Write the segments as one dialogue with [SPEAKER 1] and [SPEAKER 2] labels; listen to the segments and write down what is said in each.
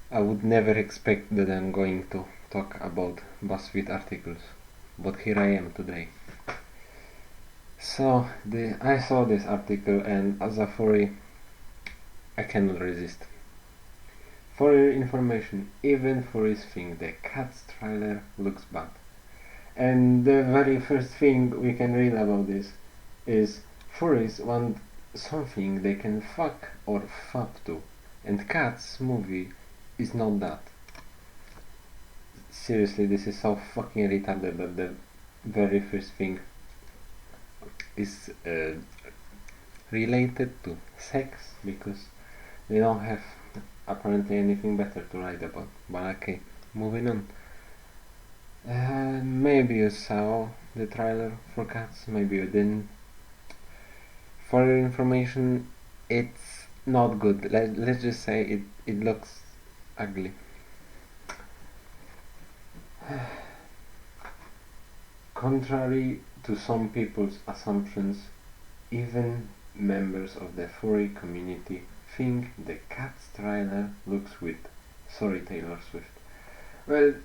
[SPEAKER 1] I would never expect that I'm going to talk about Buzzfeed articles, but here I am today. So, I saw this article, and as a furry, I cannot resist. For your information, even furries think the Cats trailer looks bad. And the very first thing we can read about this is furries want something they can fuck or fuck to, and Cats movie is not that. Seriously, this is so fucking retarded that the very first thing is related to sex, because they don't have apparently anything better to write about. But okay, moving on. Maybe you saw the trailer for Cats, maybe you didn't. For your information, it's not good. Let's just say it looks ugly. Contrary to some people's assumptions, even members of the furry community think the Cats trailer looks weird. Sorry, Taylor Swift. Well,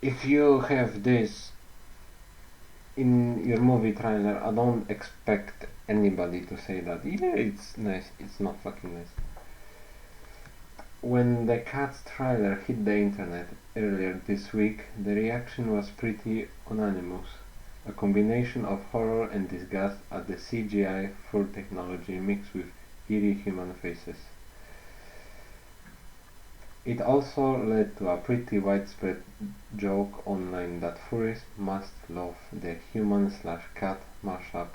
[SPEAKER 1] if you have this in your movie trailer, I don't expect anybody to say that, yeah, it's nice. It's not fucking nice. When the Cats trailer hit the internet earlier this week, the reaction was pretty unanimous. A combination of horror and disgust at the CGI fur technology mixed with eerie human faces. It also led to a pretty widespread joke online that furries must love the human/cat mashup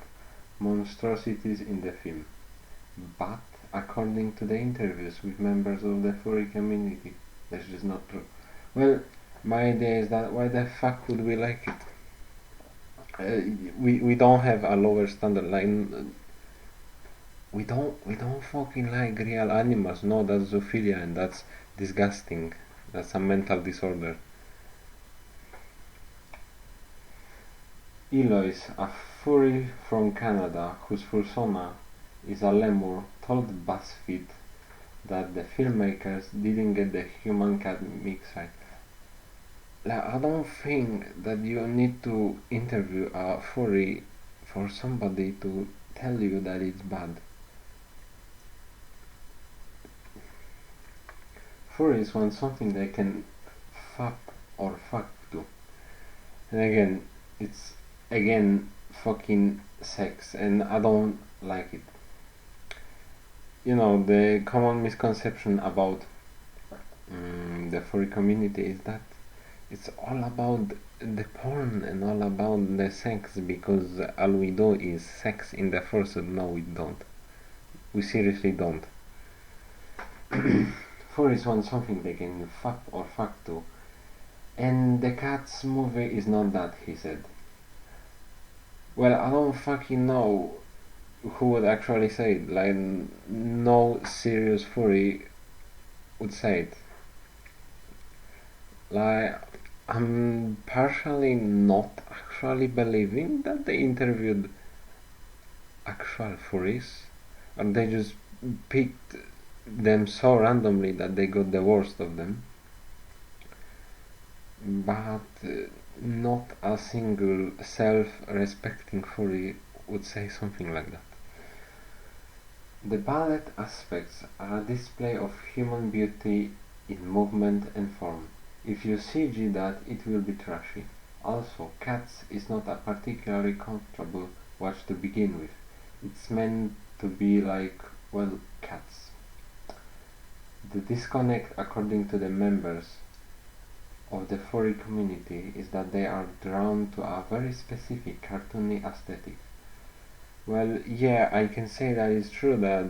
[SPEAKER 1] monstrosities in the film. But according to the interviews with members of the furry community, that's just not true. Well, my idea is that why the fuck would we like it? We don't have a lower standard. Like, we don't fucking like real animals. No, that's zoophilia, and that's disgusting. That's a mental disorder. Eloise, a furry from Canada whose fursona is a lemur, told Buzzfeed that the filmmakers didn't get the human-cat mix right. Like, I don't think that you need to interview a furry for somebody to tell you that it's bad. Furries want something they can fuck or fuck to. And again, it's fucking sex, and I don't like it. You know, the common misconception about the furry community is that it's all about the porn and all about the sex, because all we do is sex in the fursuit. No, we don't. We seriously don't. Furries want something they can fuck or fuck to. And the Cats movie is not that, he said. Well, I don't fucking know who would actually say it. Like, no serious furry would say it. Like, I'm partially not actually believing that they interviewed actual furries, or they just picked them so randomly that they got the worst of them. But not a single self-respecting furry would say something like that. The ballet aspects are a display of human beauty in movement and form. If you CG that, it will be trashy. Also, Cats is not a particularly comfortable watch to begin with. It's meant to be like, well, cats. The disconnect, according to the members of the furry community, is that they are drawn to a very specific cartoony aesthetic. Well, yeah, I can say that it's true that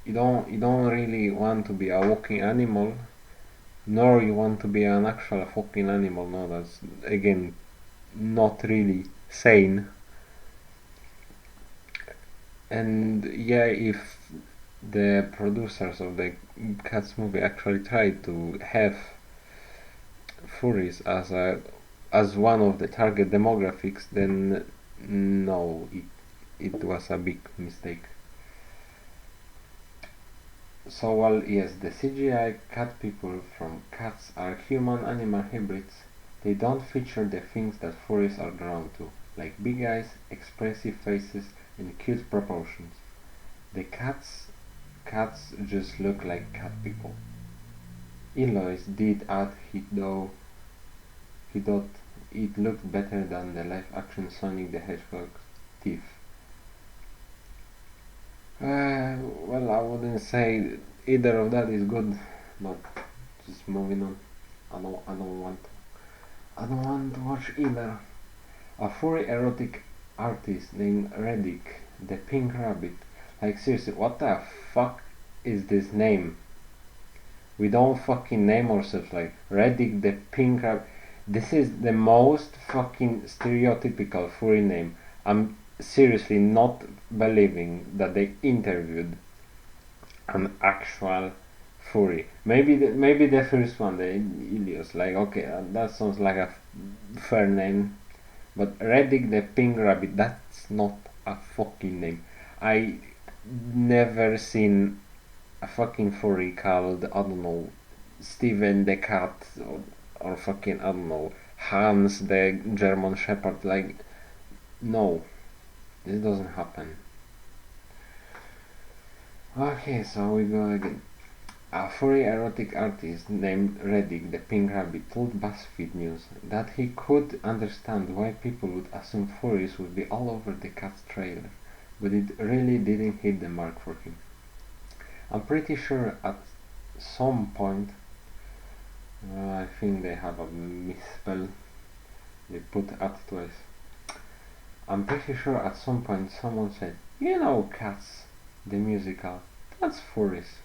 [SPEAKER 1] you don't really want to be a walking animal, nor you want to be an actual fucking animal. No, that's again not really sane. And yeah, if the producers of the Cats movie actually tried to have furries as one of the target demographics, then no, it was a big mistake. So while yes, the CGI cat people from Cats are human-animal hybrids, they don't feature the things that furries are drawn to, like big eyes, expressive faces, and cute proportions. The cats just look like cat people. Eloise did add he thought it looked better than the live-action Sonic the Hedgehog's teeth. Well, I wouldn't say either of that is good, but just moving on. I don't want to watch either. A furry erotic artist named Reddick, the Pink Rabbit. Like seriously, what the fuck is this name? We don't fucking name ourselves like Reddick the Pink Rabbit. This is the most fucking stereotypical furry name. I'm seriously not believing that they interviewed an actual furry. Maybe the first one, the Ilios. Like okay, that sounds like a fair name, but Reddick the Pink Rabbit. That's not a fucking name. I never seen a fucking furry called I don't know Steven the Cat or fucking I don't know Hans the German Shepherd. Like no, this doesn't happen. Okay, so we go again. A furry erotic artist named Reddick the Pink Rabbit told Buzzfeed News that he could understand why people would assume furries would be all over the Cats trailer, but it really didn't hit the mark for him. I'm pretty sure at some point, I think they have a misspell, they put at twice. I'm pretty sure at some point someone said, you know Cats, the musical, that's furries.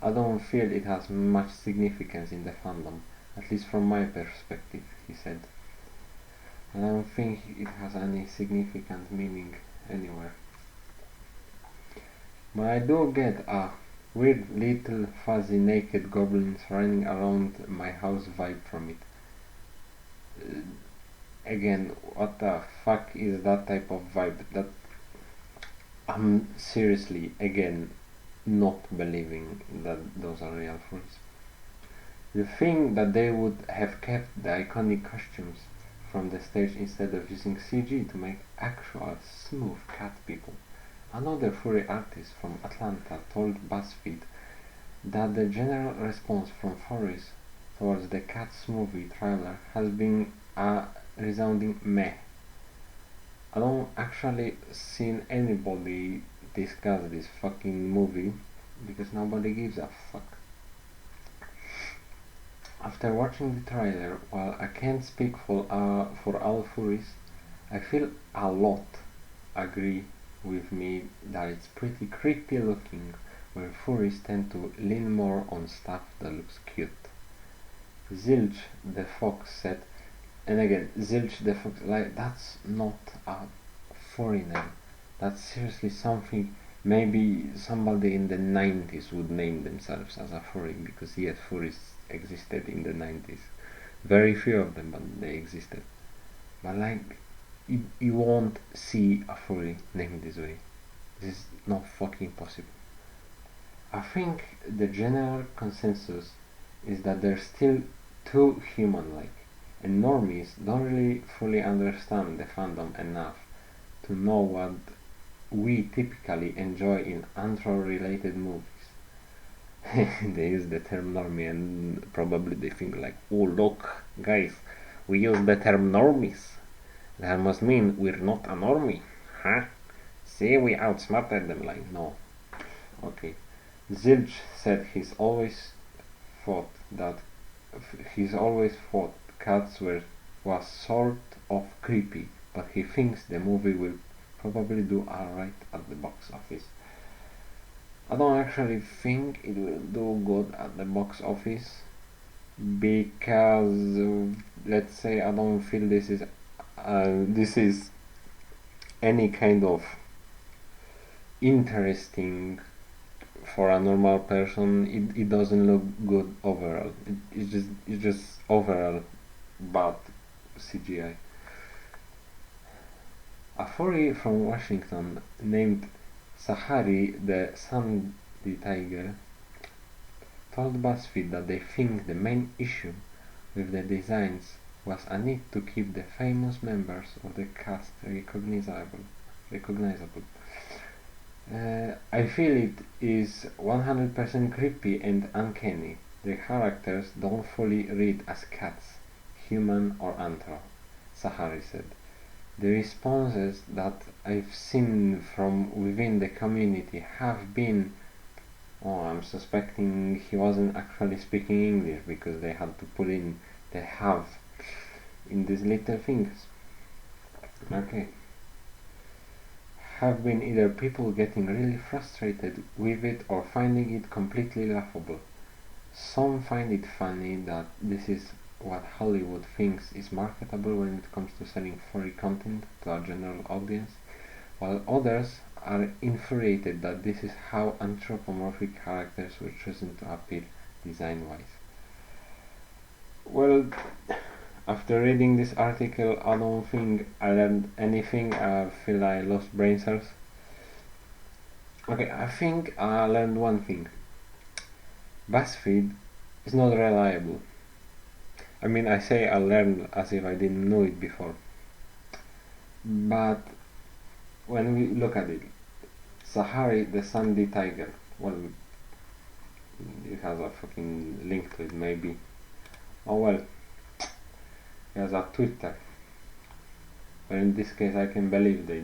[SPEAKER 1] I don't feel it has much significance in the fandom, at least from my perspective, he said. And I don't think it has any significant meaning anywhere. But I do get a weird little fuzzy naked goblins running around my house vibe from it. Again, what the fuck is that type of vibe? That I'm seriously, again, not believing that those are real furries. You think that they would have kept the iconic costumes from the stage instead of using CG to make actual smooth cat people. Another furry artist from Atlanta told Buzzfeed that the general response from furries towards the Cats movie trailer has been a resounding meh. I don't actually seen anybody discuss this fucking movie because nobody gives a fuck. After watching the trailer, while I can't speak for all furries, I feel a lot agree with me that it's pretty creepy looking where furries tend to lean more on stuff that looks cute. Zilch the Fox said, and again, Zilch the Fox, like that's not a furry name. That's seriously something maybe somebody in the 90s would name themselves as a furry, because yes, furries existed in the 90s. Very few of them, but they existed. But like, you won't see a furry named this way. This is not fucking possible. I think the general consensus is that they're still too human-like, and normies don't really fully understand the fandom enough to know what we typically enjoy in anthro-related movies. They use the term normie and probably they think like, oh look, guys, we use the term normies. That must mean we're not a normie, huh? See, we outsmarted them, like, no. Okay. Zilch said he's always thought cats was sort of creepy, but he thinks the movie will probably do alright at the box office. I don't actually think it will do good at the box office because let's say I don't feel this is any kind of interesting for a normal person. It doesn't look good overall. It's just overall bad CGI. A furry from Washington named Sahari the Sandy Tiger told BuzzFeed that they think the main issue with the designs was a need to keep the famous members of the cast recognizable. I feel it is 100% creepy and uncanny. The characters don't fully read as cats, human or anthro, Sahari said. The responses that I've seen from within the community have been, oh, I'm suspecting he wasn't actually speaking English because they had to put in the have in these little things. Okay. Have been either people getting really frustrated with it or finding it completely laughable. Some find it funny that this is what Hollywood thinks is marketable when it comes to selling furry content to a general audience, while others are infuriated that this is how anthropomorphic characters were chosen to appear design-wise. Well, after reading this article, I don't think I learned anything. I feel I lost brain cells. Okay, I think I learned one thing. BuzzFeed is not reliable. I mean, I say I learned as if I didn't know it before. But when we look at it, Sahari the Sandy Tiger, well, it has a fucking link to it maybe. Oh well, he has a Twitter. But in this case I can believe they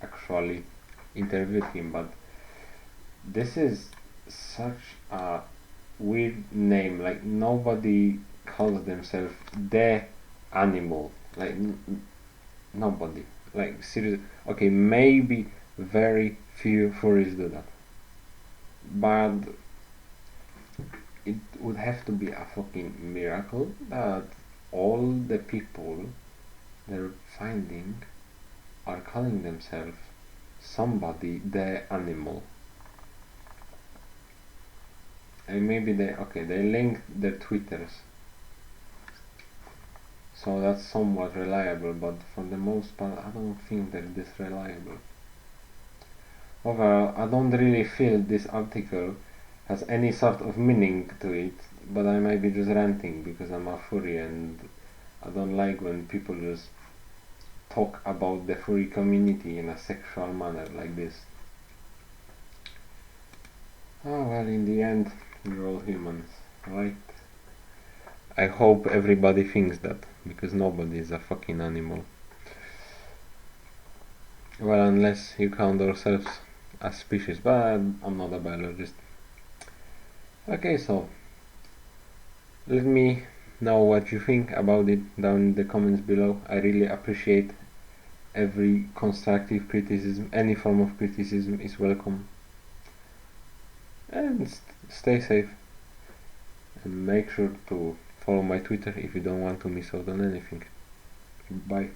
[SPEAKER 1] actually interviewed him, but this is such a weird name. Like, nobody calls themselves the animal. Like, nobody. Like, seriously. Okay, maybe very few furries do that, but it would have to be a fucking miracle that all the people they're finding are calling themselves somebody the animal. And maybe they linked their Twitters, so that's somewhat reliable, but for the most part I don't think they're this reliable. Overall, I don't really feel this article has any sort of meaning to it, but I might be just ranting because I'm a furry and I don't like when people just talk about the furry community in a sexual manner like this. Oh well, in the end, we're all humans, right? I hope everybody thinks that, because nobody is a fucking animal. Well, unless you count ourselves as species, but I'm not a biologist. Okay, so let me know what you think about it down in the comments below. I really appreciate every constructive criticism. Any form of criticism is welcome. And stay safe. And make sure to follow my Twitter if you don't want to miss out on anything. Bye.